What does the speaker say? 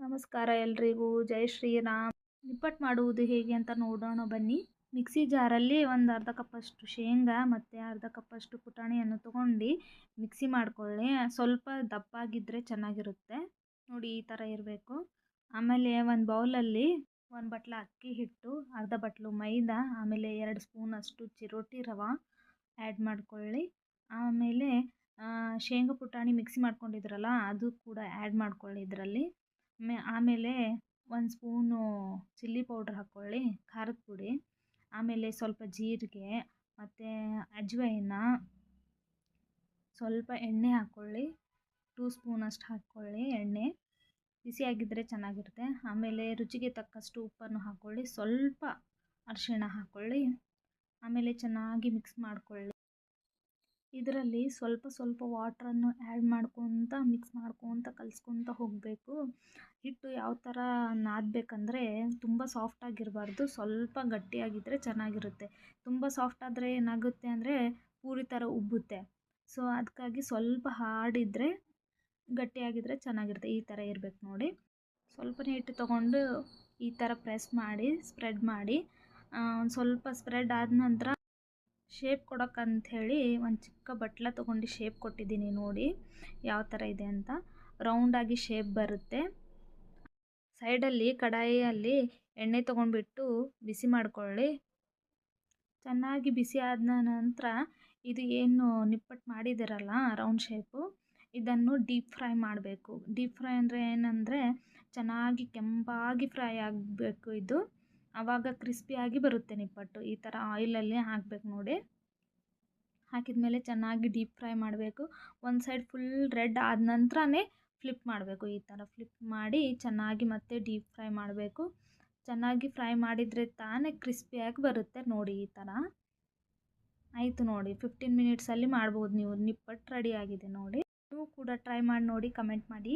ನಮಸ್ಕಾರ ಎಲ್ರಿಗೂ. ಜೈ ಶ್ರೀರಾಮ್. ನಿಪ್ಪಟ್ಟು ಮಾಡುವುದು ಹೇಗೆ ಅಂತ ನೋಡೋಣ ಬನ್ನಿ. ಮಿಕ್ಸಿ ಜಾರಲ್ಲಿ ಒಂದು ಅರ್ಧ ಕಪ್ಪಷ್ಟು ಶೇಂಗಾ ಮತ್ತು ಅರ್ಧ ಕಪ್ಪಷ್ಟು ಪುಟಾಣಿಯನ್ನು ತೊಗೊಂಡು ಮಿಕ್ಸಿ ಮಾಡ್ಕೊಳ್ಳಿ. ಸ್ವಲ್ಪ ದಪ್ಪಾಗಿದ್ದರೆ ಚೆನ್ನಾಗಿರುತ್ತೆ ನೋಡಿ, ಈ ಥರ ಇರಬೇಕು. ಆಮೇಲೆ ಒಂದು ಬೌಲಲ್ಲಿ 1 ಬಟ್ಲ ಅಕ್ಕಿ ಹಿಟ್ಟು, ಅರ್ಧ ಬಟ್ಲು ಮೈದಾ, ಆಮೇಲೆ 2 ಸ್ಪೂನಷ್ಟು ಚಿರೋಟಿ ರವೆ ಆ್ಯಡ್ ಮಾಡ್ಕೊಳ್ಳಿ. ಆಮೇಲೆ ಶೇಂಗಾ ಪುಟಾಣಿ ಮಿಕ್ಸಿ ಮಾಡ್ಕೊಂಡಿದ್ರಲ್ಲ ಅದು ಕೂಡ ಆ್ಯಡ್ ಮಾಡ್ಕೊಳ್ಳಿ ಇದರಲ್ಲಿ. ಆಮೇಲೆ 1 ಸ್ಪೂನು ಚಿಲ್ಲಿ ಪೌಡ್ರ್ ಹಾಕ್ಕೊಳ್ಳಿ, ಖಾರದ ಪುಡಿ. ಆಮೇಲೆ ಸ್ವಲ್ಪ ಜೀರಿಗೆ ಮತ್ತು ಅಜ್ವೈನ, ಸ್ವಲ್ಪ ಎಣ್ಣೆ ಹಾಕ್ಕೊಳ್ಳಿ, 2 ಸ್ಪೂನಷ್ಟು ಹಾಕ್ಕೊಳ್ಳಿ ಎಣ್ಣೆ. ಬಿಸಿಯಾಗಿದ್ದರೆ ಚೆನ್ನಾಗಿರುತ್ತೆ. ಆಮೇಲೆ ರುಚಿಗೆ ತಕ್ಕಷ್ಟು ಉಪ್ಪನ್ನು ಹಾಕ್ಕೊಳ್ಳಿ, ಸ್ವಲ್ಪ ಅರಿಶಿಣ ಹಾಕ್ಕೊಳ್ಳಿ. ಆಮೇಲೆ ಚೆನ್ನಾಗಿ ಮಿಕ್ಸ್ ಮಾಡ್ಕೊಳ್ಳಿ. ಇದರಲ್ಲಿ ಸ್ವಲ್ಪ ಸ್ವಲ್ಪ ವಾಟ್ರನ್ನು ಆ್ಯಡ್ ಮಿಕ್ಸ್ ಮಾಡ್ಕೊತ ಕಲಿಸ್ಕೊತ ಹೋಗಬೇಕು. ಹಿಟ್ಟು ಯಾವ ಥರ ನಾದಬೇಕಂದ್ರೆ ತುಂಬ ಸಾಫ್ಟಾಗಿರಬಾರ್ದು, ಸ್ವಲ್ಪ ಗಟ್ಟಿಯಾಗಿದ್ದರೆ ಚೆನ್ನಾಗಿರುತ್ತೆ. ತುಂಬ ಸಾಫ್ಟ್ ಆದರೆ ಏನಾಗುತ್ತೆ ಅಂದರೆ ಪೂರಿ ಥರ ಉಬ್ಬುತ್ತೆ. ಸೊ ಅದಕ್ಕಾಗಿ ಸ್ವಲ್ಪ ಹಾರ್ಡಿದ್ದರೆ, ಗಟ್ಟಿಯಾಗಿದ್ದರೆ ಚೆನ್ನಾಗಿರುತ್ತೆ. ಈ ಥರ ಇರಬೇಕು ನೋಡಿ. ಸ್ವಲ್ಪನೇ ಹಿಟ್ಟು ತೊಗೊಂಡು ಈ ಥರ ಪ್ರೆಸ್ ಮಾಡಿ ಸ್ಪ್ರೆಡ್ ಮಾಡಿ, ಒಂದು ಸ್ವಲ್ಪ ಸ್ಪ್ರೆಡ್ ಆದ ನಂತರ ಶೇಪ್ ಕೊಡೋಕ್ಕಂಥೇಳಿ ಒಂದು ಚಿಕ್ಕ ಬಟ್ಲ ತೊಗೊಂಡು ಶೇಪ್ ಕೊಟ್ಟಿದ್ದೀನಿ ನೋಡಿ ಯಾವ ಥರ ಇದೆ ಅಂತ. ರೌಂಡಾಗಿ ಶೇಪ್ ಬರುತ್ತೆ. ಸೈಡಲ್ಲಿ ಕಡಾಯಿಯಲ್ಲಿ ಎಣ್ಣೆ ತೊಗೊಂಡ್ಬಿಟ್ಟು ಬಿಸಿ ಮಾಡ್ಕೊಳ್ಳಿ. ಚೆನ್ನಾಗಿ ಬಿಸಿ ಆದ ನಂತರ ಇದು ಏನು ನಿಪ್ಪಟ್ಟು ಮಾಡಿದ್ದೀರಲ್ಲ ರೌಂಡ್ ಶೇಪು, ಇದನ್ನು ಡೀಪ್ ಫ್ರೈ ಮಾಡಬೇಕು. ಡೀಪ್ ಫ್ರೈ ಅಂದರೆ ಏನಂದರೆ ಚೆನ್ನಾಗಿ ಕೆಂಪಾಗಿ ಫ್ರೈ ಆಗಬೇಕು ಇದು. ಆವಾಗ ಕ್ರಿಸ್ಪಿಯಾಗಿ ಬರುತ್ತೆ ನಿಪ್ಪಟ್ಟು. ಈ ಥರ ಆಯಿಲಲ್ಲಿ ಹಾಕಬೇಕು ನೋಡಿ. ಹಾಕಿದ ಮೇಲೆ ಚೆನ್ನಾಗಿ ಡೀಪ್ ಫ್ರೈ ಮಾಡಬೇಕು. ಒಂದು ಸೈಡ್ ಫುಲ್ ರೆಡ್ ಆದ ನಂತರನೇ ಫ್ಲಿಪ್ ಮಾಡಬೇಕು. ಈ ಥರ ಫ್ಲಿಪ್ ಮಾಡಿ ಚೆನ್ನಾಗಿ ಮತ್ತೆ ಡೀಪ್ ಫ್ರೈ ಮಾಡಬೇಕು. ಚೆನ್ನಾಗಿ ಫ್ರೈ ಮಾಡಿದರೆ ತಾನೇ ಕ್ರಿಸ್ಪಿಯಾಗಿ ಬರುತ್ತೆ ನೋಡಿ. ಈ ಥರ ಆಯಿತು ನೋಡಿ. 15 ಮಿನಿಟ್ಸಲ್ಲಿ ಮಾಡ್ಬೋದು ನೀವು. ನಿಪ್ಪಟ್ಟು ರೆಡಿ ಆಗಿದೆ ನೋಡಿ. ನೀವು ಕೂಡ ಟ್ರೈ ಮಾಡಿ ನೋಡಿ, ಕಮೆಂಟ್ ಮಾಡಿ.